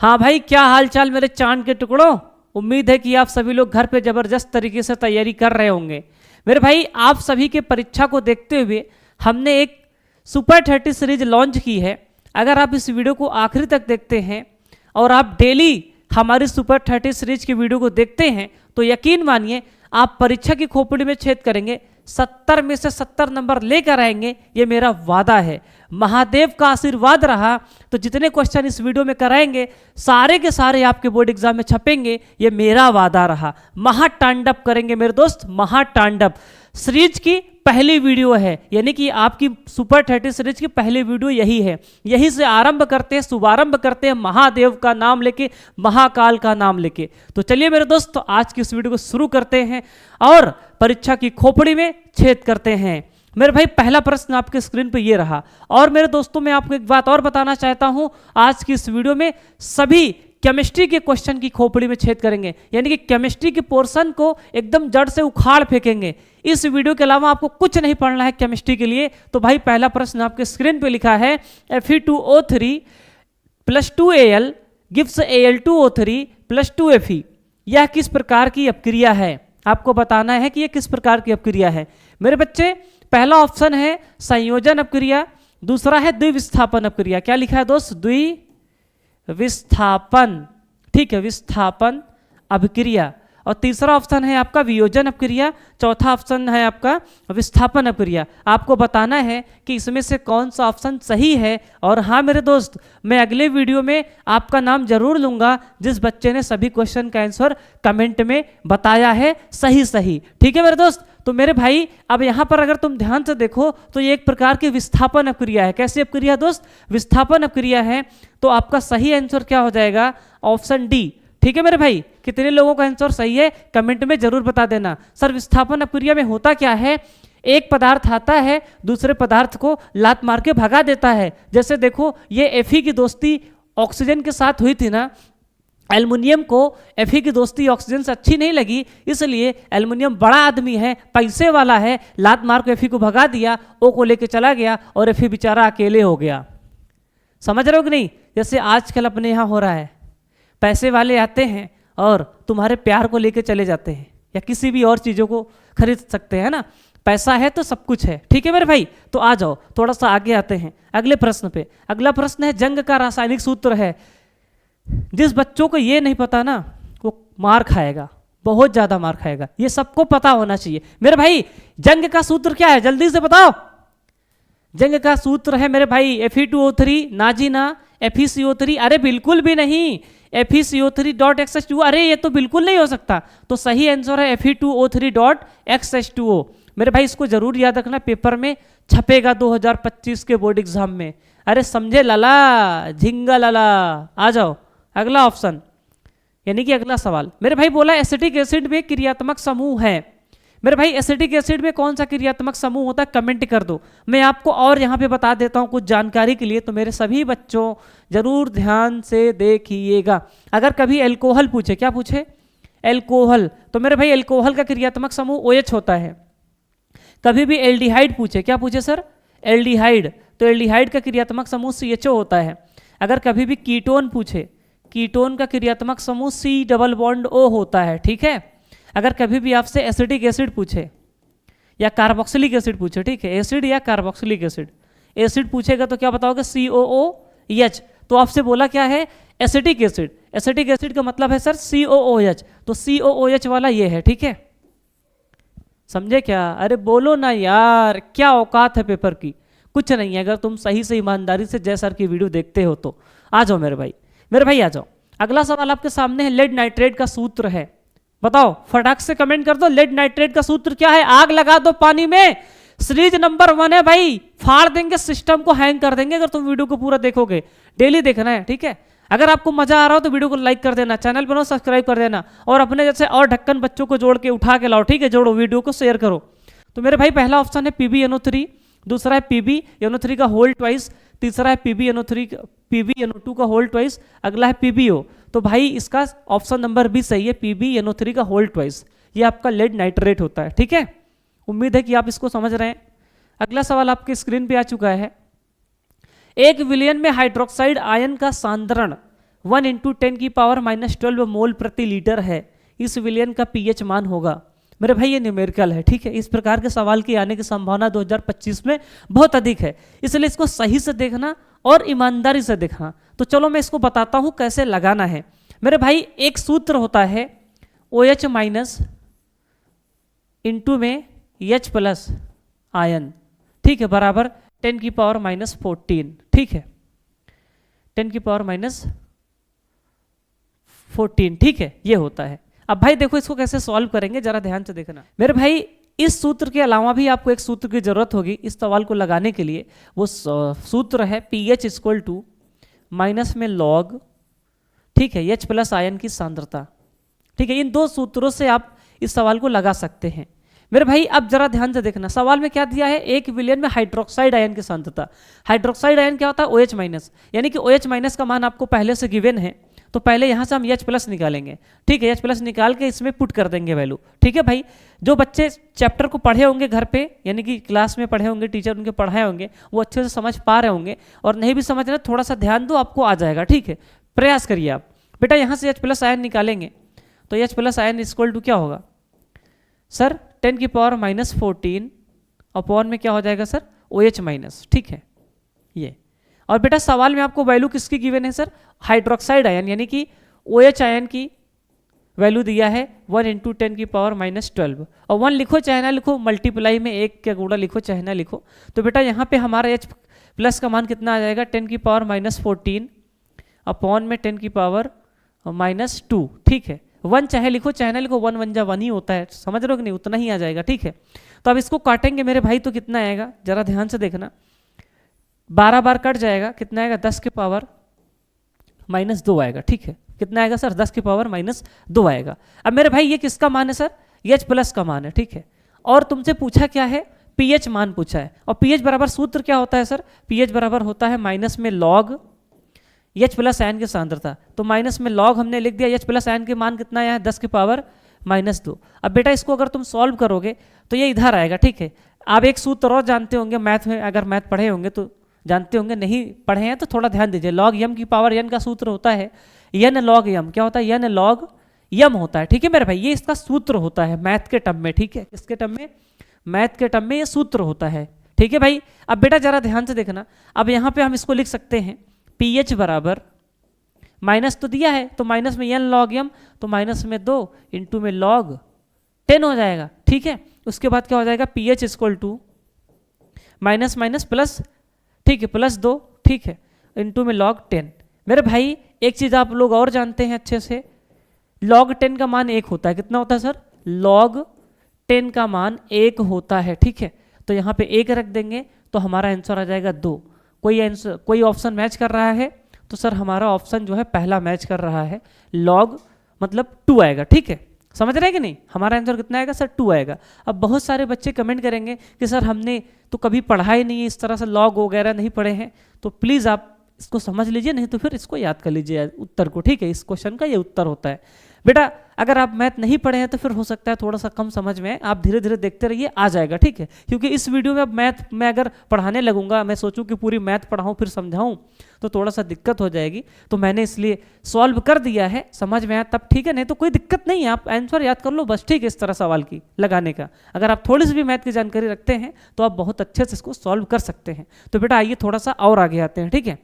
हाँ भाई, क्या हाल चाल मेरे चांद के टुकड़ों। उम्मीद है कि आप सभी लोग घर पे जबरदस्त तरीके से तैयारी कर रहे होंगे। मेरे भाई, आप सभी के परीक्षा को देखते हुए हमने एक सुपर 30 सीरीज लॉन्च की है। अगर आप इस वीडियो को आखिरी तक देखते हैं और आप डेली हमारी सुपर 30 सीरीज की वीडियो को देखते हैं तो यकीन मानिए आप परीक्षा की खोपड़ी में छेद करेंगे, 70 में से 70 नंबर लेकर आएंगे। ये मेरा वादा है। महादेव का आशीर्वाद रहा तो जितने क्वेश्चन इस वीडियो में कराएंगे सारे के सारे आपके बोर्ड एग्जाम में छपेंगे। ये मेरा वादा रहा। महातांडव करेंगे मेरे दोस्त, महातांडव। सीरीज की पहली वीडियो है, यानी कि आपकी सुपर 30 सीरीज की पहली वीडियो यही है। यही से आरंभ करते हैं, शुभारंभ करते हैं महादेव का नाम लेके, महाकाल का नाम लेके। तो चलिए मेरे दोस्त, आज की इस वीडियो को शुरू करते हैं और परीक्षा की खोपड़ी में छेद करते हैं। मेरे भाई, पहला प्रश्न आपके स्क्रीन पे ये रहा। और मेरे दोस्तों, मैं आपको एक बात और बताना चाहता हूं, आज की इस वीडियो में सभी केमिस्ट्री के क्वेश्चन की खोपड़ी में छेद करेंगे, यानी कि केमिस्ट्री के पोर्शन को एकदम जड़ से उखाड़ फेंकेंगे। इस वीडियो के अलावा आपको कुछ नहीं पढ़ना है केमिस्ट्री के लिए। तो भाई, पहला प्रश्न आपके स्क्रीन पे लिखा है Fe2O3 + 2Al gives Al2O3 + 2Fe। यह किस प्रकार की अपक्रिया है? आपको बताना है कि यह किस प्रकार की अपक्रिया है। मेरे बच्चे, पहला ऑप्शन है संयोजन अपक्रिया, दूसरा है द्विविस्थापन अपक्रिया। क्या लिखा है दोस्त? द्विविस्थापन, ठीक है, विस्थापन अपक्रिया। और तीसरा ऑप्शन है आपका वियोजन अपक्रिया, चौथा ऑप्शन है आपका विस्थापन अपक्रिया। आपको बताना है कि इसमें से कौन सा ऑप्शन सही है। और हाँ मेरे दोस्त, मैं अगले वीडियो में आपका नाम जरूर लूंगा जिस बच्चे ने सभी क्वेश्चन का आंसर कमेंट में बताया है सही सही। ठीक है मेरे दोस्त। तो मेरे भाई, अब यहाँ पर अगर तुम ध्यान से देखो तो ये एक प्रकार की विस्थापन अपक्रिया है। कैसी अपक्रिया दोस्त? विस्थापन अपक्रिया है। तो आपका सही आंसर क्या हो जाएगा? Option D. ठीक है मेरे भाई, कितने लोगों का आंसर सही है कमेंट में जरूर बता देना। सर, विस्थापन अपक्रिया में होता क्या है? एक पदार्थ आता है, दूसरे पदार्थ को लात मार के भगा देता है। जैसे देखो, ये Fe की दोस्ती ऑक्सीजन के साथ हुई थी ना। एल्युमिनियम को Fe की दोस्ती ऑक्सीजन से अच्छी नहीं लगी, इसलिए एल्युमिनियम बड़ा आदमी है, पैसे वाला है, लात मार के Fe को भगा दिया, O को लेके चला गया और Fe बेचारा अकेले हो गया। समझ रहे हो कि नहीं? जैसे आजकल अपने यहाँ हो रहा है, पैसे वाले आते हैं और तुम्हारे प्यार को लेके चले जाते हैं, या किसी भी और चीज़ों को खरीद सकते हैं ना। पैसा है तो सब कुछ है। ठीक है मेरे भाई, तो आ जाओ थोड़ा सा आगे आते हैं अगले प्रश्न पे। अगला प्रश्न है जंग का रासायनिक सूत्र है। जिस बच्चों को ये नहीं पता ना वो मार खाएगा, बहुत ज्यादा मार खाएगा। ये सबको पता होना चाहिए मेरे भाई। जंग का सूत्र क्या है? जल्दी से बताओ। जंग का सूत्र है मेरे भाई Fe2O3, ना जी ना, FeCO3। अरे बिल्कुल भी नहीं, FeCO3.XH2O। अरे ये तो बिल्कुल नहीं हो सकता। तो सही आंसर है Fe2O3.XH2O। मेरे भाई, इसको जरूर याद रखना, पेपर में छपेगा 2025 के बोर्ड एग्जाम में। अरे समझे लाला, झिंगा लाला। आ जाओ अगला ऑप्शन, यानी कि अगला सवाल। मेरे भाई बोला एसिटिक एसिड में क्रियात्मक समूह है। मेरे भाई, एसिटिक एसिड में कौन सा क्रियात्मक समूह होता है? कमेंट कर दो। मैं आपको और यहाँ पे बता देता हूँ कुछ जानकारी के लिए, तो मेरे सभी बच्चों जरूर ध्यान से देखिएगा। अगर कभी एल्कोहल पूछे, क्या पूछे? एल्कोहल, तो मेरे भाई एल्कोहल का क्रियात्मक समूह OH होता है। कभी भी एल्डिहाइड पूछे, क्या पूछे सर? एल्डिहाइड, तो एल्डिहाइड का क्रियात्मक समूह CHO होता है। अगर कभी भी कीटोन पूछे, कीटोन का क्रियात्मक समूह C+O होता है। ठीक है। अगर कभी भी आपसे एसिडिक एसिड पूछे या कार्बोक्सिलिक एसिड पूछे, ठीक है, एसिड या कार्बोक्सिलिक एसिड, एसिड पूछेगा तो क्या बताओगे? COOH। तो आपसे बोला क्या है? Acetic acid. एसिटिक एसिड का मतलब है सर COOH, तो COOH वाला ये है। ठीक है, समझे क्या? अरे बोलो ना यार, क्या औकात है पेपर की? कुछ नहीं है। अगर तुम सही से ईमानदारी से जय सर की वीडियो देखते हो तो आ जाओ मेरे भाई। मेरे भाई आ जाओ, अगला सवाल आपके सामने है। लेड नाइट्रेट का सूत्र है, बताओ फटाक से कमेंट कर दो। लेड नाइट्रेट का सूत्र क्या है? आग लगा दो पानी में। सीरीज नंबर 1 है भाई, फाड़ देंगे, सिस्टम को हैंग कर देंगे अगर तुम वीडियो को पूरा देखोगे। डेली देखना है, ठीक है। अगर आपको मजा आ रहा हो तो वीडियो को लाइक कर देना, चैनल पर सब्सक्राइब कर देना, और अपने जैसे और ढक्कन बच्चों को जोड़ के उठा के लाओ। ठीक है, जोड़ो, वीडियो को शेयर करो। तो मेरे भाई, पहला ऑप्शन है PbNO3, दूसरा है PbNO3 का होल ट्वाइस, तीसरा है PbNO2 का होल ट्वाइस, अगला है PbO। तो भाई इसका ऑप्शन नंबर बी सही है, PbNO3 का होल ट्वाइस। ये आपका लेड नाइट्रेट होता है। ठीक है, उम्मीद है कि आप इसको समझ रहे हैं। अगला सवाल आपके स्क्रीन पे आ चुका है। 1 विलयन में हाइड्रोक्साइड आयन का सांद्रण 1 इंटू 10⁻⁻12 मोल प्रति लीटर है, इस विलयन का पीएच मान होगा। मेरे भाई ये न्यूमेरिकल है, ठीक है। इस प्रकार के सवाल की आने की संभावना 2025 में बहुत अधिक है, इसलिए इसको सही से देखना और ईमानदारी से देखना। तो चलो मैं इसको बताता हूँ कैसे लगाना है। मेरे भाई एक सूत्र होता है OH माइनस इंटू में H प्लस आयन, ठीक है, बराबर 10⁻⁻14, ठीक है, 10⁻⁻14, ठीक है, ये होता है। अब भाई देखो इसको कैसे सॉल्व करेंगे जरा ध्यान से देखना। मेरे भाई इस सूत्र के अलावा भी आपको एक सूत्र की जरूरत होगी इस सवाल को लगाने के लिए। वो सूत्र है pH इक्वल टू माइनस में लॉग, ठीक है, H प्लस आयन की सांद्रता, ठीक है। इन दो सूत्रों से आप इस सवाल को लगा सकते हैं। मेरे भाई अब जरा ध्यान से देखना, सवाल में क्या दिया है, एक विलयन में हाइड्रोक्साइड आयन की सांद्रता। हाइड्रोक्साइड आयन क्या होता है, OH माइनस, यानी कि OH माइनस का मान आपको पहले से गिवन है, तो पहले यहाँ से हम H प्लस निकालेंगे, ठीक है। H प्लस निकाल के इसमें पुट कर देंगे वैल्यू, ठीक है भाई। जो बच्चे चैप्टर को पढ़े होंगे घर पे, यानी कि क्लास में पढ़े होंगे, टीचर उनके पढ़ाए होंगे, वो अच्छे से समझ पा रहे होंगे, और नहीं भी समझ रहे थोड़ा सा ध्यान दो, आपको आ जाएगा, ठीक है। प्रयास करिए आप। बेटा यहाँ से H प्लस आयन निकालेंगे तो H plus ion equal to क्या होगा सर, 10⁻⁻14 अपॉन में क्या हो जाएगा सर, OH माइनस, ठीक है ये। और बेटा सवाल में आपको वैल्यू किसकी गिवन है सर, हाइड्रोक्साइड आयन यानी कि OH आयन की वैल्यू दिया है 1 इंटू 10⁻⁻12, और 1 लिखो चाहे ना लिखो, मल्टीप्लाई में 1 का गुणा लिखो चाहे ना लिखो। तो बेटा यहाँ पे हमारा H प्लस का मान कितना आ जाएगा, 10⁻⁻14 अपॉन में 10⁻⁻2, ठीक है। 1 चाहे लिखो चाहे ना लिखो, 1 1 जा 1 ही होता है, समझ रहे हो कि नहीं, उतना ही आ जाएगा, ठीक है। तो अब इसको काटेंगे मेरे भाई तो कितना आएगा, जरा ध्यान से देखना, 12 बार कट जाएगा, कितना आएगा, 10⁻⁻2 आएगा, ठीक है। कितना आएगा सर, 10⁻⁻2 आएगा। अब मेरे भाई ये किसका मान है सर, H प्लस का मान है, ठीक है। और तुमसे पूछा क्या है, pH मान पूछा है, और pH बराबर सूत्र क्या होता है सर, pH बराबर होता है माइनस में लॉग H प्लस आयन की सांद्रता। तो माइनस में लॉग हमने लिख दिया, H प्लस आयन के मान कितना आया है, 10⁻⁻2। अब बेटा इसको अगर तुम सॉल्व करोगे तो ये इधर आएगा, ठीक है। आप एक सूत्र और जानते होंगे मैथ में, अगर मैथ पढ़े होंगे तो जानते होंगे, नहीं पढ़े हैं तो थोड़ा ध्यान दीजिए। लॉग यम की पावर n का सूत्र होता है n लॉग यम, क्या होता है, n लॉग यम होता है, ठीक है मेरे भाई। ये इसका सूत्र होता है मैथ के टर्म में, ठीक है, इसके टर्म में, मैथ के टर्म में ये सूत्र होता है, ठीक है भाई। अब बेटा जरा ध्यान से देखना, अब यहाँ पे हम इसको लिख सकते हैं pH बराबर, माइनस तो दिया है तो माइनस में n लॉग यम, तो माइनस में 2 इंटू में लॉग 10 हो जाएगा, ठीक है। उसके बाद क्या हो जाएगा, pH equal to minus minus plus, ठीक है, +2, ठीक है, इंटू में log 10। मेरे भाई एक चीज़ आप लोग और जानते हैं अच्छे से, log 10 का मान 1 होता है, कितना होता है सर, log 10 का मान 1 होता है, ठीक है। तो यहाँ पे 1 रख देंगे तो हमारा आंसर आ जाएगा 2। कोई ऑप्शन मैच कर रहा है तो सर हमारा ऑप्शन जो है पहला मैच कर रहा है, log मतलब 2 आएगा, ठीक है। समझ रहे हैं कि नहीं, हमारा आंसर कितना आएगा सर, 2 आएगा। अब बहुत सारे बच्चे कमेंट करेंगे कि सर हमने तो कभी पढ़ा ही नहीं है, इस तरह से लॉग वगैरह नहीं पढ़े हैं, तो प्लीज़ आप इसको समझ लीजिए, नहीं तो फिर इसको याद कर लीजिए उत्तर को, ठीक है। इस क्वेश्चन का ये उत्तर होता है। बेटा अगर आप मैथ नहीं पढ़े हैं तो फिर हो सकता है थोड़ा सा कम समझ में, आप धीरे धीरे देखते रहिए, आ जाएगा, ठीक है। क्योंकि इस वीडियो में अब मैथ मैं अगर पढ़ाने लगूंगा, मैं सोचूं कि पूरी मैथ पढ़ाऊं फिर समझाऊं तो थोड़ा सा दिक्कत हो जाएगी, तो मैंने इसलिए सॉल्व कर दिया है, समझ में आया तब ठीक है, नहीं तो कोई दिक्कत नहीं है, आप आंसर याद कर लो बस, ठीक है। इस तरह सवाल की लगाने का अगर आप थोड़ी सी भी मैथ की जानकारी रखते हैं तो आप बहुत अच्छे से इसको सॉल्व कर सकते हैं। तो बेटा आइए थोड़ा सा और आगे आते हैं, ठीक है।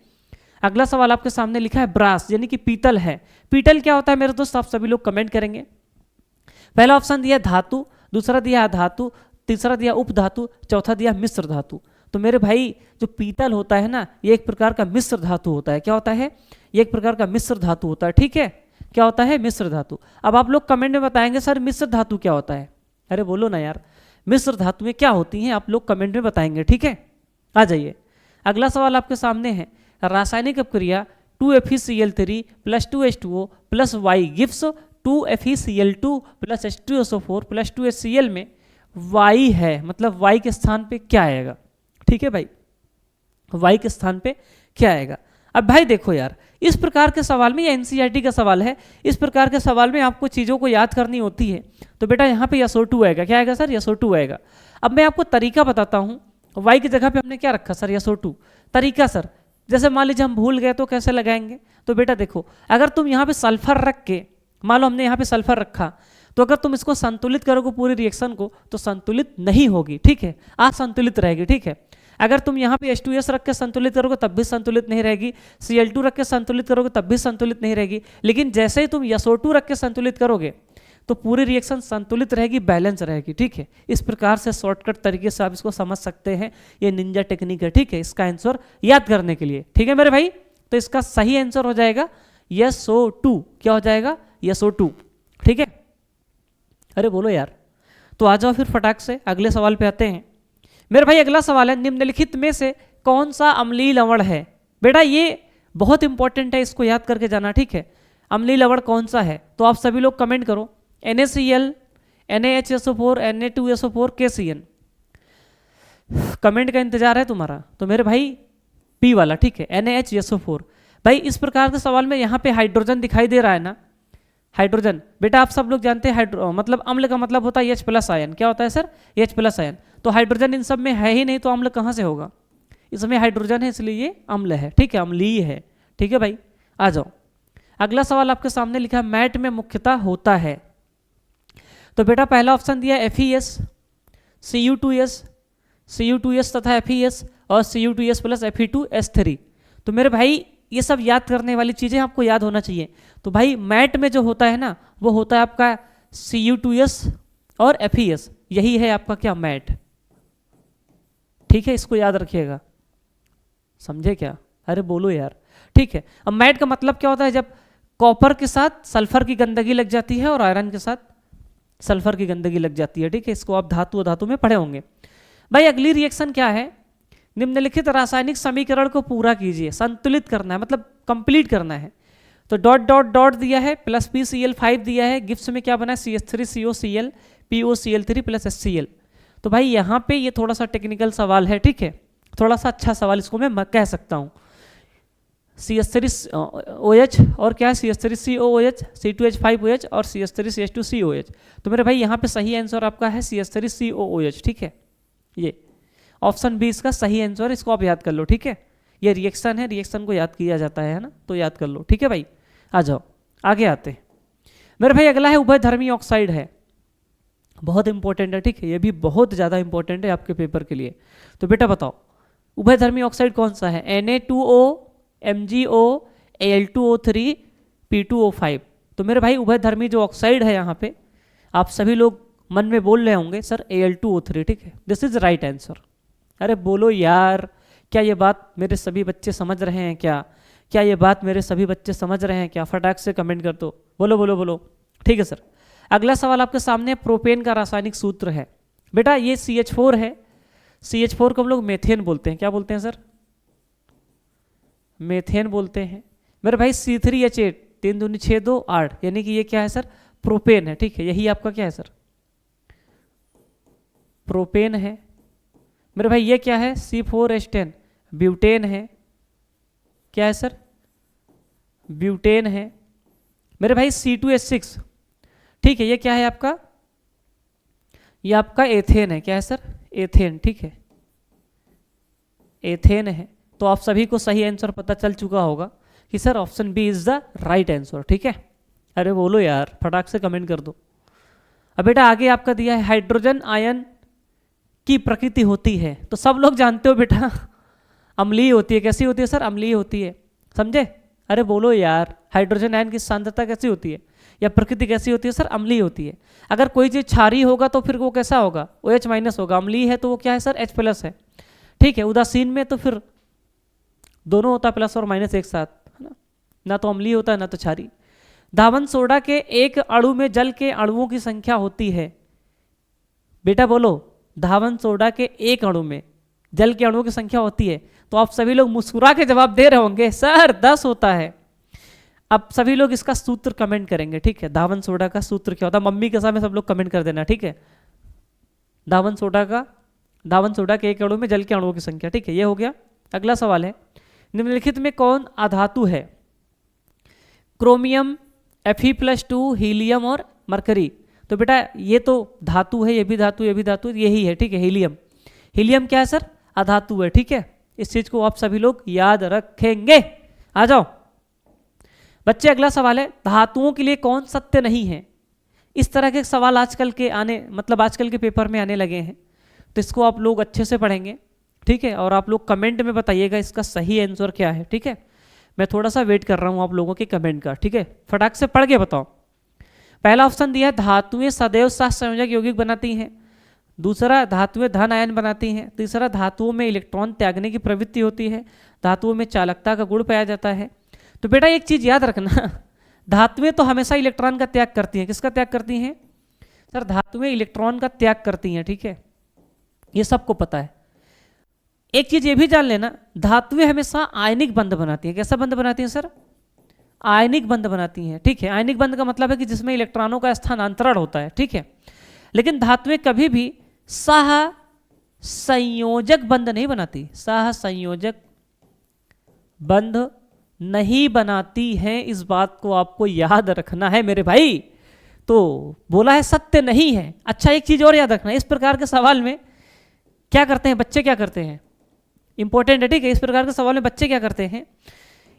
अगला सवाल आपके सामने लिखा है ब्रास, यानी कि पीतल है। पीतल क्या होता है मेरे दोस्त, आप सभी लोग कमेंट करेंगे। पहला ऑप्शन दिया धातु, दूसरा दिया अधातु, तीसरा दिया उपधातु, चौथा दिया मिश्र धातु। तो मेरे भाई जो पीतल होता है ना, ये एक प्रकार का मिश्र धातु होता है। क्या होता है, ये एक प्रकार का मिश्र धातु होता है, ठीक है। क्या होता है, मिश्र धातु। अब आप लोग कमेंट में बताएंगे सर मिश्र धातु क्या होता है, अरे बोलो ना यार, मिश्र धातुएं क्या होती हैं, आप लोग कमेंट में बताएंगे, ठीक है। आ जाइए, अगला सवाल आपके सामने है, रासायनिक अपक्रिया 2FeCl3 + 2H2O + Y gives 2FeCl2 + H2SO4 + 2HCl में Y है, मतलब Y के स्थान पे क्या आएगा, ठीक है भाई, Y के स्थान पे क्या आएगा। अब भाई देखो यार, इस प्रकार के सवाल में, ये एनसीईआरटी का सवाल है, इस प्रकार के सवाल में आपको चीज़ों को याद करनी होती है। तो बेटा यहाँ पे SO2 आएगा, क्या आएगा सर, SO2 आएगा। अब मैं आपको तरीका बताता हूँ, Y की जगह पे हमने क्या रखा सर, SO2। तरीका सर, जैसे मान लीजिए हम भूल गए तो कैसे लगाएंगे? तो बेटा देखो, अगर तुम यहाँ पे सल्फर रख के, मान लो हमने यहाँ पे सल्फर रखा, तो अगर तुम इसको संतुलित करोगे पूरी रिएक्शन को तो संतुलित नहीं होगी, ठीक है, असंतुलित रहेगी, ठीक है। अगर तुम यहाँ पे H2S रख के संतुलित करोगे तब भी संतुलित नहीं रहेगी, Cl2 रख के संतुलित करोगे तब भी संतुलित नहीं रहेगी, लेकिन जैसे ही तुम SO2 रख के संतुलित करोगे तो पूरी रिएक्शन संतुलित रहेगी, बैलेंस रहेगी, ठीक है। इस प्रकार से शॉर्टकट तरीके से आप इसको समझ सकते हैं, ये निंजा टेक्निक है, ठीक है, इसका आंसर याद करने के लिए, ठीक है मेरे भाई। तो इसका सही आंसर हो जाएगा SO2, क्या हो जाएगा? SO2, ठीक है। अरे बोलो यार, तो आ जाओ फिर फटाक से अगले सवाल पे आते हैं मेरे भाई। अगला सवाल है, निम्नलिखित में से कौन सा अम्लीय लवण है? बेटा ये बहुत इंपॉर्टेंट है, इसको याद करके जाना, ठीक है। अम्लीय लवण कौन सा है? तो आप सभी लोग कमेंट करो। NaCl, NaHSO4, Na2SO4, KCN। Comment का इंतजार है तुम्हारा। तो मेरे भाई पी वाला, ठीक है, NaHSO4। भाई इस प्रकार के सवाल में यहाँ पे हाइड्रोजन दिखाई दे रहा है ना, हाइड्रोजन। बेटा आप सब लोग जानते हैं मतलब अम्ल का मतलब होता है H+ आयन। क्या होता है सर? H+ ion. तो हाइड्रोजन इन सब में है ही नहीं तो अम्ल कहाँ से होगा? इसमें हाइड्रोजन है इसलिए ये अम्ल है, ठीक है, अम्लीय है, ठीक है भाई। आ जाओ, अगला सवाल आपके सामने लिखा है, मैट में मुख्यतः होता है। तो बेटा पहला ऑप्शन दिया FeS, Cu2S तथा FeS और Cu2S प्लस Fe2S3। तो मेरे भाई ये सब याद करने वाली चीज़ें आपको याद होना चाहिए। तो भाई मैट में जो होता है ना वो होता है आपका Cu2S और FeS, यही है आपका क्या? मैट, ठीक है, इसको याद रखिएगा, समझे क्या? अरे बोलो यार, ठीक है। अब मैट का मतलब क्या होता है? जब कॉपर के साथ सल्फर की गंदगी लग जाती है और आयरन के साथ सल्फर की गंदगी लग जाती है, ठीक है। इसको आप धातु में पढ़े होंगे। भाई अगली रिएक्शन क्या है? निम्नलिखित रासायनिक समीकरण को पूरा कीजिए, संतुलित करना है, मतलब कंप्लीट करना है। तो डॉट डॉट डॉट दिया है, प्लस PCl5 दिया है, गिफ्ट में क्या बना है? CH3COCl POCl3 plus HCl। तो भाई यहाँ पे ये थोड़ा सा टेक्निकल सवाल है, ठीक है, थोड़ा सा अच्छा सवाल इसको मैं कह सकता हूँ। CH3OH और क्या है? CH3COOH, C2H5OH और CH3CH2COH। तो मेरे भाई यहाँ पे सही आंसर आपका है CH3COOH, ठीक है। ये ऑप्शन बी इसका सही आंसर, इसको आप याद कर लो, ठीक है। ये रिएक्शन है, रिएक्शन को याद किया जाता है ना, तो याद कर लो, ठीक है भाई। आ जाओ आगे आते हैं मेरे भाई। अगला है उभयधर्मी ऑक्साइड है, बहुत इंपॉर्टेंट है, ठीक है, ये भी बहुत ज़्यादा इंपॉर्टेंट है आपके पेपर के लिए। तो बेटा बताओ उभयधर्मी ऑक्साइड कौन सा है? Na2O, MgO, Al2O3, P2O5। तो मेरे भाई उभयधर्मी जो ऑक्साइड है यहाँ पे, आप सभी लोग मन में बोल रहे होंगे सर Al2O3, ठीक है, दिस इज राइट आंसर। अरे बोलो यार, क्या ये बात मेरे सभी बच्चे समझ रहे हैं क्या? क्या ये बात मेरे सभी बच्चे समझ रहे हैं क्या? फटाक से कमेंट कर दो, बोलो बोलो बोलो, ठीक है सर। अगला सवाल आपके सामने प्रोपेन का रासायनिक सूत्र है। बेटा ये CH4 है, CH4 को हम लोग मेथेन बोलते हैं। क्या बोलते हैं सर? मेथेन बोलते हैं। मेरे भाई C3H8, 3 दूनी 6 2 8, यानी कि ये क्या है सर? प्रोपेन है, ठीक है, यही आपका क्या है सर? प्रोपेन है। मेरे भाई ये क्या है? C4H10, ब्यूटेन है। क्या है सर? ब्यूटेन है। मेरे भाई C2H6, ठीक है, ये क्या है आपका? ये आपका एथेन है। क्या है सर? एथेन, ठीक है, एथेन है। तो आप सभी को सही आंसर पता चल चुका होगा कि sir option B is the right answer, ठीक है। अरे बोलो यार, फटाक से कमेंट कर दो। अब बेटा आगे आपका दिया है हाइड्रोजन आयन की प्रकृति होती है। तो सब लोग जानते हो बेटा अम्लीय होती है। कैसी होती है सर? अम्लीय होती है, समझे? अरे बोलो यार, हाइड्रोजन आयन की सांद्रता कैसी होती है या प्रकृति कैसी होती है सर? अम्लीय होती है। अगर कोई चीज़ क्षारीय होगा तो फिर वो कैसा होगा? OH- होगा। अम्लीय है तो वो क्या है सर? H+ है, ठीक है। उदासीन में तो फिर दोनों होता है, प्लस और माइनस एक साथ, है ना, ना तो अम्लीय होता है ना तो क्षारीय। धावन सोडा के एक अणु में जल के अणुओं की संख्या होती है। बेटा बोलो, धावन सोडा के एक अणु में जल के अणुओं की संख्या होती है। तो आप सभी लोग मुस्कुरा के जवाब दे रहे होंगे सर 10 होता है। अब सभी लोग इसका सूत्र कमेंट करेंगे, ठीक है। धावन सोडा का सूत्र क्या होता है? मम्मी के सामने सब लोग कमेंट कर देना, ठीक है। धावन सोडा के एक अणु में जल के अणुओं की संख्या, ठीक है, ये हो गया। अगला सवाल है, निम्नलिखित में कौन अधातु है? क्रोमियम, Fe+2, हीलियम और मरकरी। तो बेटा ये तो धातु है, ये भी धातु, ये भी धातु, यही है, ठीक है, हीलियम। हीलियम क्या है सर? अधातु है, ठीक है। इस चीज को आप सभी लोग याद रखेंगे। आ जाओ बच्चे, अगला सवाल है धातुओं के लिए कौन सत्य नहीं है। इस तरह के सवाल आजकल के आजकल के पेपर में आने लगे हैं, तो इसको आप लोग अच्छे से पढ़ेंगे, ठीक है। और आप लोग कमेंट में बताइएगा इसका सही आंसर क्या है, ठीक है। मैं थोड़ा सा वेट कर रहा हूँ आप लोगों के कमेंट का, ठीक है। फटाक से पढ़ के बताओ। पहला ऑप्शन दिया है धातुएं सदैव सहसंयोजक यौगिक बनाती हैं। दूसरा धातुएं धन आयन बनाती हैं। तीसरा धातुओं में इलेक्ट्रॉन त्यागने की प्रवृत्ति होती है। धातुओं में चालकता का गुण पाया जाता है। तो बेटा एक चीज याद रखना, धातुएं तो हमेशा इलेक्ट्रॉन का त्याग करती हैं। किसका त्याग करती हैं सर? धातुएं इलेक्ट्रॉन का त्याग करती हैं, ठीक है, ये सबको पता है। एक चीज ये भी जान लेना, धातुएं हमेशा आयनिक बंध बनाती हैं। कैसा बंध बनाती हैं सर? आयनिक बंध बनाती हैं, ठीक है। आयनिक बंध का मतलब है कि जिसमें इलेक्ट्रॉनों का स्थानांतरण होता है, ठीक है। लेकिन धातुएं कभी भी सह संयोजक बंध नहीं बनाती, सह संयोजक बंध नहीं बनाती हैं। इस बात को आपको याद रखना है मेरे भाई। तो बोला है सत्य नहीं है। अच्छा एक चीज और याद रखना, इस प्रकार के सवाल में क्या करते हैं बच्चे, क्या करते हैं, इंपॉर्टेंट है, ठीक है। इस प्रकार के सवाल में बच्चे क्या करते हैं,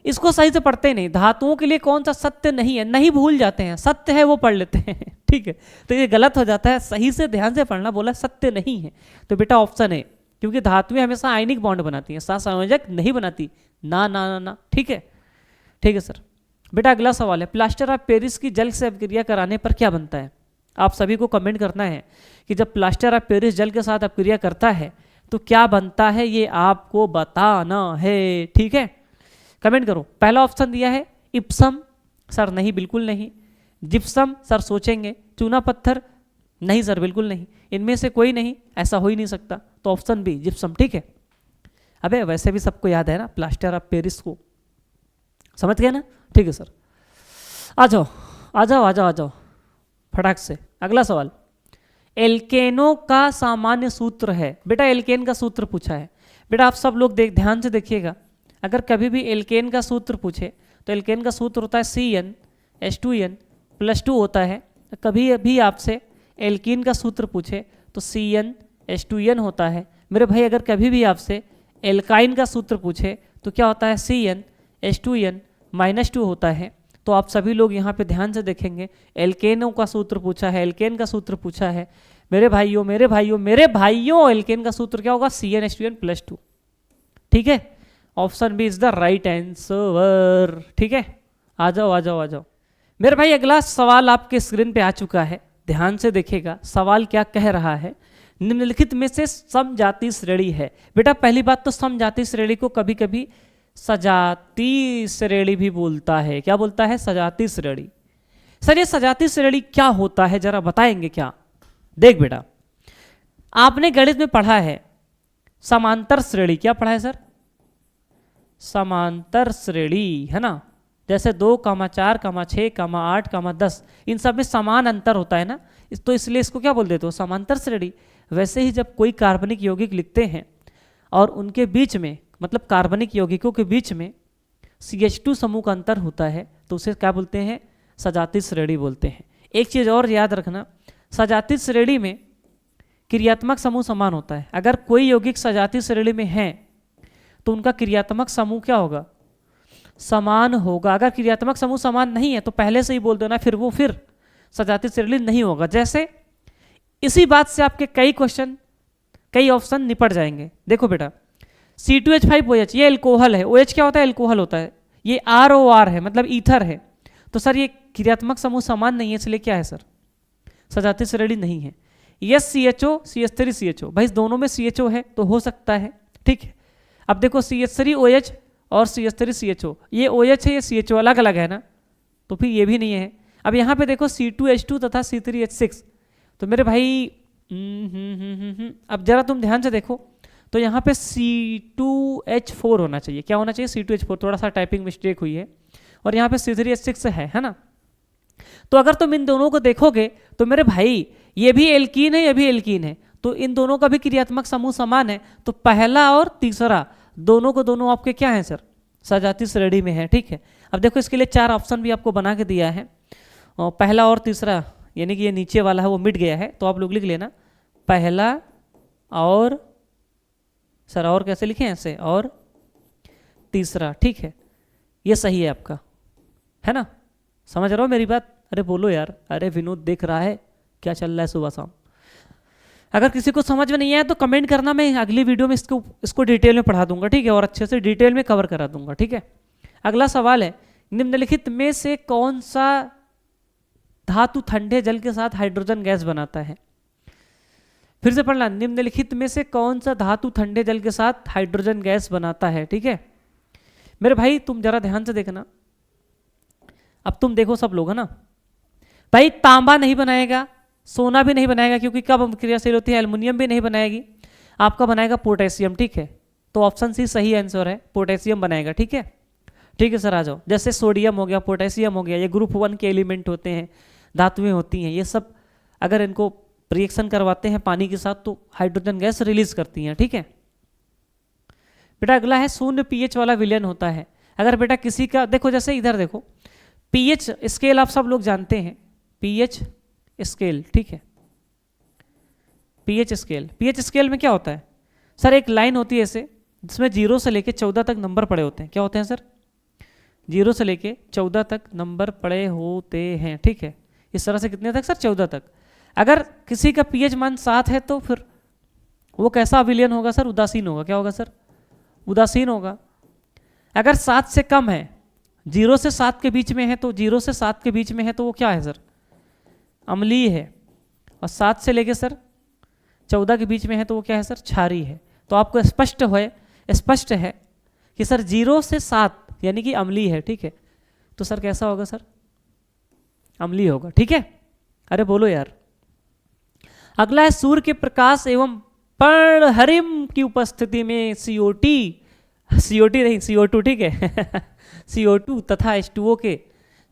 इसको सही से पढ़ते नहीं। धातुओं के लिए कौन सा सत्य नहीं है, नहीं भूल जाते हैं, सत्य है वो पढ़ लेते हैं, ठीक है। तो ये गलत हो जाता है, सही से ध्यान से पढ़ना। बोला सत्य नहीं है, तो बेटा ऑप्शन है, क्योंकि धातुएं हमेशा आयनिक बॉन्ड बनाती हैं, सहसंयोजक नहीं बनाती। ना ना ना ना, ठीक है, ठीक है सर। बेटा अगला सवाल है प्लास्टर ऑफ पेरिस की जल से अपक्रिया कराने पर क्या बनता है। आप सभी को कमेंट करना है कि जब प्लास्टर ऑफ पेरिस जल के साथ अपक्रिया करता है तो क्या बनता है, ये आपको बताना है, ठीक है। कमेंट करो। पहला ऑप्शन दिया है इप्सम, सर नहीं, बिल्कुल नहीं। जिप्सम, सर सोचेंगे। चूना पत्थर, नहीं सर बिल्कुल नहीं। इनमें से कोई नहीं, ऐसा हो ही नहीं सकता। तो ऑप्शन बी जिप्सम, ठीक है। अबे वैसे भी सबको याद है ना प्लास्टर ऑफ पेरिस को, समझ गए ना, ठीक है सर। आ जाओ आ जाओ आ जाओ आ जाओ फटाक से। अगला सवाल एल्केनों का सामान्य सूत्र है। बेटा एल्केन का सूत्र पूछा है। बेटा आप सब लोग ध्यान से देखिएगा, अगर कभी भी एल्केन का सूत्र पूछे तो एल्केन का सूत्र होता है CnH2n+2 होता है। कभी भी आपसे एल्कीन का सूत्र पूछे तो CnH2n होता है। मेरे भाई अगर कभी भी आपसे एल्काइन का सूत्र पूछे तो क्या होता है, CnH2n-2 होता है। तो आप सभी लोग यहाँ पे ध्यान से देखेंगे, एल्केनों का सूत्र पूछा है, एल्केन का सूत्र पूछा है। मेरे भाइयों मेरे भाइयों मेरे भाइयों, एल्केन का सूत्र क्या होगा, CnH2n+2, ठीक है। Option B is the right answer, ठीक है। आ जाओ आ जाओ आ जाओ मेरे भाई। अगला सवाल आपके स्क्रीन पे आ चुका है, ध्यान से देखेगा सवाल क्या कह रहा है। निम्नलिखित में से समजाति श्रेणी है। बेटा पहली बात तो समजाति श्रेणी को कभी कभी सजाती श्रेणी भी बोलता है। क्या बोलता है, सजाती श्रेणी। सर ये सजाती श्रेणी क्या होता है जरा बताएंगे क्या? देख बेटा आपने गणित में पढ़ा है समांतर श्रेणी। क्या पढ़ा है सर? समांतर श्रेणी, है ना। जैसे 2, 4, 6, 8, 10 इन सब में समान अंतर होता है ना, तो इसलिए इसको क्या बोल देते हो, समांतर श्रेणी। वैसे ही जब कोई कार्बनिक यौगिक लिखते हैं और उनके बीच में, मतलब कार्बनिक यौगिकों के बीच में CH2 समूह का अंतर होता है तो उसे क्या बोलते हैं, सजाती श्रेणी बोलते हैं। एक चीज़ और याद रखना, सजाती श्रेणी में क्रियात्मक समूह समान होता है। अगर कोई यौगिक सजाती श्रेणी में है तो उनका क्रियात्मक समूह क्या होगा, समान होगा। अगर क्रियात्मक समूह समान नहीं है तो पहले से ही बोल देना, फिर वो सजाती श्रेणी नहीं होगा। जैसे इसी बात से आपके कई क्वेश्चन, कई ऑप्शन निपट जाएंगे। देखो बेटा C2H5OH ये एल्कोहल है, OH क्या होता है, एल्कोहल होता है। ये ROR है मतलब ईथर है। तो सर ये क्रियात्मक समूह समान नहीं है, इसलिए क्या है सर, सजाती श्रेणी नहीं है। CHO CH3CHO, भाई दोनों में CHO है तो हो सकता है, ठीक है। अब देखो CH3OH और CH3CHO, ये OH है, ये CHO अलग अलग है ना, तो फिर ये भी नहीं है। अब यहाँ पे देखो C2H2 तथा C3H6, तो मेरे भाई अब जरा तुम ध्यान से देखो तो यहाँ पे C2H4 होना चाहिए। क्या होना चाहिए, C2H4, थोड़ा सा टाइपिंग मिस्टेक हुई है। और यहाँ पे C3H6 है ना। तो अगर तुम इन दोनों को देखोगे तो मेरे भाई ये भी एल्कीन है, ये भी एल्कीन है, तो इन दोनों का भी क्रियात्मक समूह समान है। तो पहला और तीसरा दोनों को दोनों आपके क्या है सर, सजाती श्रेणी में है, ठीक है। अब देखो इसके लिए 4 ऑप्शन भी आपको बना के दिया है। और पहला और तीसरा यानी कि ये नीचे वाला है वो मिट गया है, तो आप लोग लिख लेना पहला और सर और कैसे लिखें? ऐसे, और तीसरा, ठीक है, ये सही है आपका, है ना? समझ रहे हो मेरी बात? अरे बोलो यार, अरे विनोद देख रहा है क्या चल रहा है सुबह शाम। अगर किसी को समझ में नहीं आया तो कमेंट करना, मैं अगली वीडियो में इसको डिटेल में पढ़ा दूंगा, ठीक है, और अच्छे से डिटेल में कवर करा दूंगा, ठीक है। अगला सवाल है, निम्नलिखित में से कौन सा धातु ठंडे जल के साथ हाइड्रोजन गैस बनाता है? फिर से पढ़ना, निम्नलिखित में से कौन सा धातु ठंडे जल के साथ हाइड्रोजन गैस बनाता है, ठीक है। मेरे भाई तुम जरा ध्यान से देखना, अब तुम देखो सब लोग, है ना भाई, तांबा नहीं बनाएगा, सोना भी नहीं बनाएगा, क्योंकि कब क्रियाशील होती है, एल्युमिनियम भी नहीं बनाएगी, आपका बनाएगा पोटेशियम, ठीक है। तो ऑप्शन सी सही आंसर है, पोटेशियम बनाएगा, ठीक है। ठीक है सर, आ जाओ। जैसे सोडियम हो गया, पोटेशियम हो गया, ये ग्रुप 1 के एलिमेंट होते हैं, धातुएं होती हैं, ये सब अगर इनको रिएक्शन करवाते हैं पानी के साथ तो हाइड्रोजन गैस रिलीज करती हैं, ठीक है। बेटा अगला है, शून्य पीएच वाला विलयन होता है। अगर बेटा किसी का, देखो जैसे इधर देखो, पीएच स्केल आप सब लोग जानते हैं, पीएच स्केल, ठीक है, पीएच स्केल में क्या होता है सर? एक लाइन होती है ऐसे, जिसमें 0 से लेके 14 तक नंबर पड़े होते हैं। क्या होते हैं सर? 0 से लेके 14 तक नंबर पड़े होते हैं, ठीक है। इस तरह से कितने तक सर? 14 तक। अगर किसी का पीएच मान 7 है तो फिर वो कैसा विलयन होगा सर? उदासीन होगा। क्या होगा सर? उदासीन होगा। अगर 7 से कम है, 0 से 7 के बीच में है, तो 0 से 7 के बीच में है तो वो क्या है सर? अम्लीय है। और 7 से लेके सर 14 के बीच में है तो वो क्या है सर? क्षारीय है। तो आपको स्पष्ट है कि सर 0 से 7 यानी कि अम्लीय है, ठीक है। तो सर कैसा होगा सर? अम्लीय होगा, ठीक है। अरे बोलो यार। अगला है, सूर्य के प्रकाश एवं पर्णहरिम की उपस्थिति में CO2 नहीं, CO2, ठीक है CO2 तथा H2O के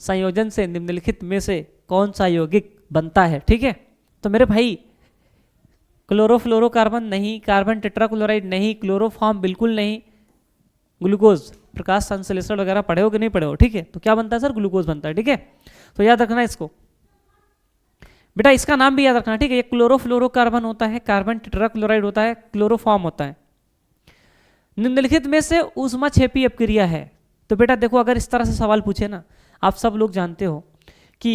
संयोजन से निम्नलिखित में से कौन सा यौगिक बनता है, ठीक है। तो मेरे भाई क्लोरोफ्लोरोकार्बन नहीं, कार्बन टेट्राक्लोराइड नहीं, क्लोरोफॉर्म बिल्कुल नहीं, ग्लूकोज, प्रकाश संश्लेषण वगैरह पढ़े हो कि नहीं पढ़े हो, ठीक है। तो क्या बनता है सर? ग्लूकोज बनता है, ठीक है। तो याद रखना इसको बेटा, इसका नाम भी याद रखना, ठीक है। ये क्लोरोफ्लोरोकार्बन होता है, कार्बन टेट्राक्लोराइड होता है, क्लोरोफॉर्म होता है। निम्नलिखित में से ऊष्माक्षेपी अपक्रिया है। तो बेटा देखो, अगर इस तरह से सवाल पूछे ना, आप सब लोग जानते हो कि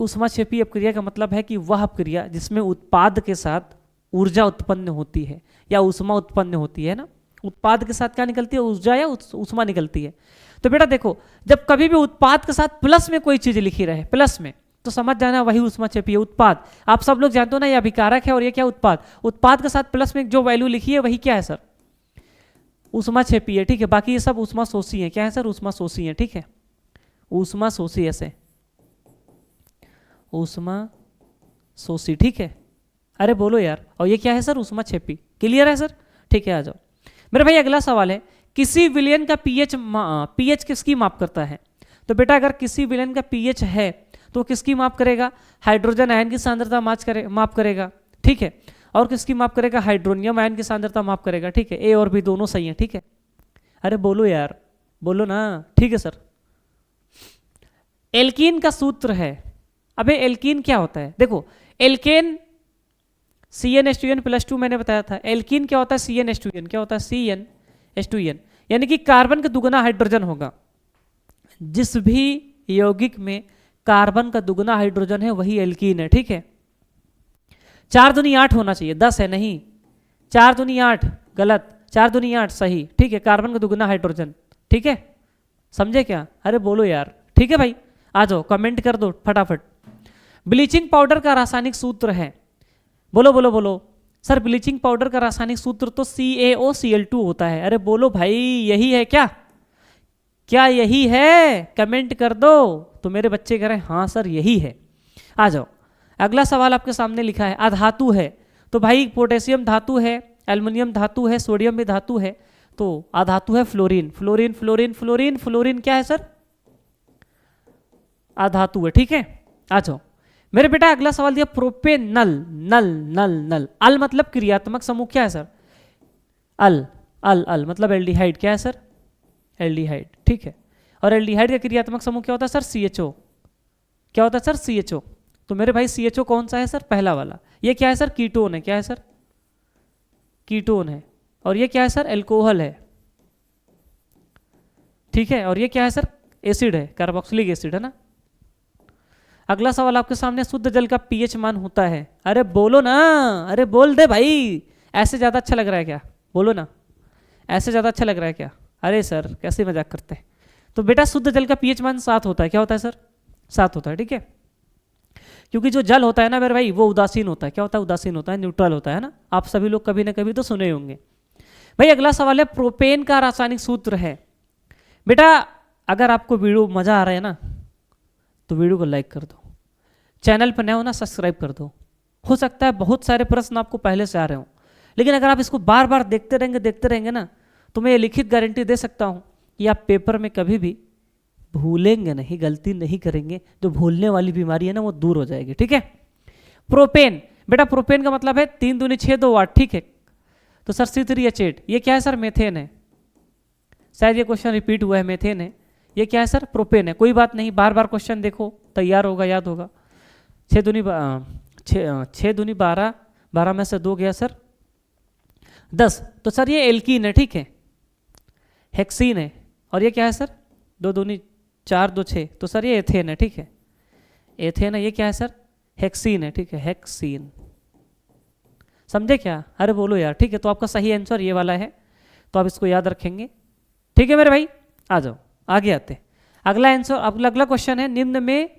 ऊष्माक्षेपी अपक्रिया का मतलब है कि वह अपक्रिया जिसमें उत्पाद के साथ ऊर्जा उत्पन्न होती है या ऊष्मा उत्पन्न होती है ना। उत्पाद के साथ क्या निकलती है? ऊर्जा या ऊष्मा निकलती है। तो बेटा देखो, जब कभी भी उत्पाद के साथ प्लस में कोई चीज लिखी रहे, प्लस में, तो समझ जाना वही ऊष्माक्षेपी है। उत्पाद आप सब लोग जानते हो ना, ये अभिकारक है और ये क्या? उत्पाद। उत्पाद के साथ प्लस में जो वैल्यू लिखी है वही क्या है सर? ऊष्माक्षेपी है, ठीक है। बाकी ये सब ऊष्मा शोषी है। क्या है सर? ऊष्मा शोषी है, ठीक है। ऊष्मा शोषी, ऐसे ऊष्मा शोषी, ठीक है। अरे बोलो यार। और ये क्या है सर? ऊष्माक्षेपी। क्लियर है सर? ठीक है, आ जाओ मेरे भाई। अगला सवाल है, किसी विलयन का पीएच किसकी माप करता है? तो बेटा अगर किसी विलयन का पीएच है तो किसकी माप करेगा? हाइड्रोजन आयन की सांद्रता माप करेगा, ठीक है। और किसकी माप करेगा? हाइड्रोनियम आयन की सांद्रता माप करेगा, ठीक है। ए और बी दोनों सही है, ठीक है। अरे बोलो यार, बोलो ना, ठीक है सर। एल्कीन का सूत्र है। अबे एल्कीन क्या होता है? देखो, एल्केन CnH2n+2 मैंने बताया था। एल्कीन क्या होता है? CnH2n। क्या होता है? CnH2n, यानी कि कार्बन का दुगना हाइड्रोजन होगा। जिस भी यौगिक में कार्बन का दुगना हाइड्रोजन है वही एल्कीन है, ठीक है। 4 दूनी 8 होना चाहिए, 10 है, नहीं 4 दूनी 8 गलत, 4 दूनी 8 सही, ठीक है। कार्बन का दुगना हाइड्रोजन, ठीक है। समझे क्या? अरे बोलो यार, ठीक है भाई। आ जाओ, कमेंट कर दो फटाफट। ब्लीचिंग पाउडर का रासायनिक सूत्र है। बोलो बोलो बोलो सर। ब्लीचिंग पाउडर का रासायनिक सूत्र तो CaOCl2 होता है। अरे बोलो भाई, यही है क्या? क्या यही है? कमेंट कर दो। तो मेरे बच्चे कह रहे हैं हाँ सर यही है। आ जाओ, अगला सवाल आपके सामने लिखा है, अधातु है। तो भाई पोटेशियम धातु है, एल्युमिनियम धातु है, सोडियम भी धातु है। तो अधातु है fluorine. Fluorine fluorine fluorine fluorine क्या है सर? अधातु है, ठीक है। आ जाओ मेरे बेटा, अगला सवाल दिया, प्रोपेनल। नल नल नल, अल मतलब क्रियात्मक समूह क्या है सर? अल अल अल मतलब एल्डिहाइड। क्या है सर? एल्डिहाइड, ठीक है। और एल्डिहाइड का क्रियात्मक समूह क्या होता है सर? CHO। क्या होता है सर? CHO। तो मेरे भाई CHO कौन सा है सर? पहला वाला। ये क्या है सर? कीटोन है। क्या है सर? कीटोन है। और ये क्या है सर, एल्कोहल है, ठीक है। और ये क्या है सर, एसिड है, कार्बोक्सिलिक एसिड है ना। अगला सवाल आपके सामने, शुद्ध जल का पीएच मान होता है। अरे बोलो ना, अरे बोल दे भाई, ऐसे ज़्यादा अच्छा लग रहा है क्या, बोलो ना, ऐसे ज़्यादा अच्छा लग रहा है क्या। अरे सर कैसे मजाक करते हैं। तो बेटा शुद्ध जल का पीएच मान 7 होता है। क्या होता है सर, 7 होता है, ठीक है। क्योंकि जो जल होता है ना मेरे भाई, वो उदासीन होता है। क्या होता है, उदासीन होता है, न्यूट्रल होता है ना। आप सभी लोग कभी ना कभी तो सुने होंगे। भाई अगला सवाल है, प्रोपेन का रासायनिक सूत्र है। बेटा अगर आपको वीडियो मजा आ रहा है ना, तो वीडियो को लाइक कर दो, चैनल पर नए हो ना सब्सक्राइब कर दो। हो सकता है बहुत सारे प्रश्न आपको पहले से आ रहे हो, लेकिन अगर आप इसको बार बार देखते रहेंगे ना, तो मैं ये लिखित गारंटी दे सकता हूँ कि आप पेपर में कभी भी भूलेंगे नहीं, गलती नहीं करेंगे। जो भूलने वाली बीमारी है ना, वो दूर हो जाएगी, ठीक है। प्रोपेन, बेटा प्रोपेन का मतलब है 3 दूनी 6 2 8, ठीक है। तो सर C3H8, ये क्या है सर, मेथेन है। शायद ये क्वेश्चन रिपीट हुआ है, मेथेन है। ये क्या है सर, प्रोपेन है। कोई बात नहीं, बार बार क्वेश्चन देखो, तैयार होगा, याद होगा। 6 दूनी 12, 12 में से 2 गया सर 10। तो सर ये एल्कीन है, ठीक है, हेक्सीन है। और ये क्या है सर, 2 दूनी 4 2 6, तो सर ये एथेन है, ठीक है, एथेन है। ये क्या है सर, हेक्सीन है, ठीक है, हेक्सीन। समझे क्या, अरे बोलो यार, ठीक है। तो आपका सही आंसर ये वाला है, तो आप इसको याद रखेंगे, ठीक है मेरे भाई। आ जाओ आगे आते। अगला आंसर, अगला क्वेश्चन है, निम्न में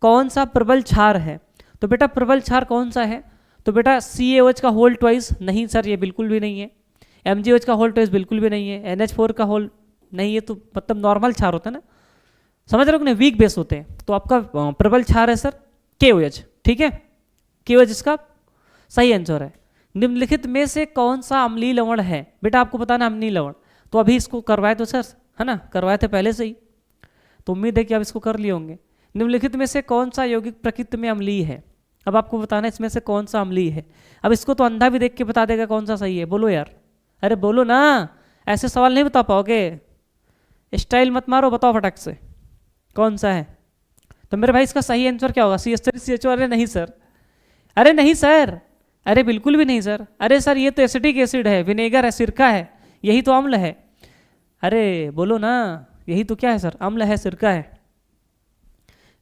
कौन सा प्रबल क्षार है। तो बेटा प्रबल क्षार कौन सा है, तो बेटा CaOH का होल ट्वाइस नहीं सर, ये बिल्कुल भी नहीं है। MgOH का होल ट्वाइस बिल्कुल भी नहीं है। NH4 का होल नहीं है, तो मतलब नॉर्मल क्षार होता है ना, समझ रहे हो ना, वीक बेस होते हैं। तो आपका प्रबल क्षार है सर KOH, ठीक है, KOH इसका सही आंसर है। निम्नलिखित में से कौन सा अम्लीय लवण है, बेटा आपको बताना अम्लीय लवण। तो अभी इसको करवाए तो सर, है ना, करवाए थे पहले से ही, तो उम्मीद है कि आप इसको कर लिए होंगे। निम्नलिखित में से कौन सा यौगिक प्रकृति में अम्लीय है। अब आपको बताना इसमें से कौन सा अम्लीय है। अब इसको तो अंधा भी देख के बता देगा कौन सा सही है, बोलो यार, अरे बोलो ना, ऐसे सवाल नहीं बता पाओगे, स्टाइल मत मारो, बताओ फटाक से कौन सा है। तो मेरे भाई इसका सही आंसर क्या होगा, CH3CHO। अरे नहीं सर, अरे नहीं सर, अरे बिल्कुल भी नहीं सर। अरे सर ये तो एसिटिक एसिड है, विनेगर है, सिरका है, यही तो अम्ल है। अरे बोलो ना, यही तो क्या है सर, अम्ल है, सिरका है।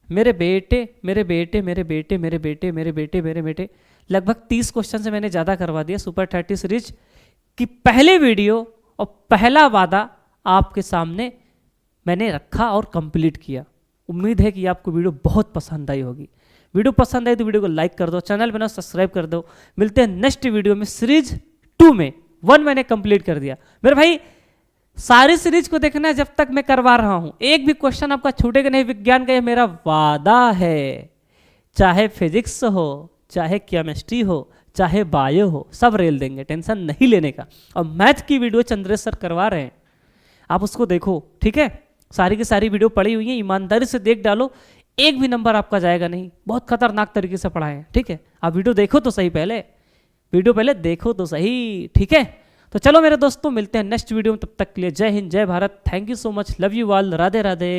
मेरे बेटे मेरे बेटे मेरे बेटे मेरे बेटे मेरे बेटे मेरे बेटे, लगभग 30 क्वेश्चन से मैंने ज़्यादा करवा दिया सुपर 30 सीरीज की। पहले वीडियो और पहला वादा आपके सामने मैंने रखा और कंप्लीट किया। उम्मीद है कि आपको वीडियो बहुत पसंद आई होगी। वीडियो पसंद आई तो वीडियो को लाइक कर दो, चैनल बनाओ, सब्सक्राइब कर दो। मिलते हैं नेक्स्ट वीडियो में। सीरीज 2 में 1 मैंने कंप्लीट कर दिया। मेरे भाई सारी सीरीज को देखना है जब तक मैं करवा रहा हूं, एक भी क्वेश्चन आपका छूटेगा नहीं, विज्ञान का ये मेरा वादा है। चाहे फिजिक्स हो, चाहे केमिस्ट्री हो, चाहे बायो हो, सब रेल देंगे, टेंशन नहीं लेने का। और मैथ की वीडियो चंद्रेश सर करवा रहे हैं, आप उसको देखो, ठीक है। सारी की सारी वीडियो पड़ी हुई है, ईमानदारी से देख डालो, एक भी नंबर आपका जाएगा नहीं। बहुत खतरनाक तरीके से पढ़ाए हैं, ठीक है। आप वीडियो देखो तो सही, पहले वीडियो पहले देखो तो सही, ठीक है। तो चलो मेरे दोस्तों, मिलते हैं नेक्स्ट वीडियो में, तब तक के लिए जय हिंद, जय Bharat, thank you so much, love you all, Radhe Radhe.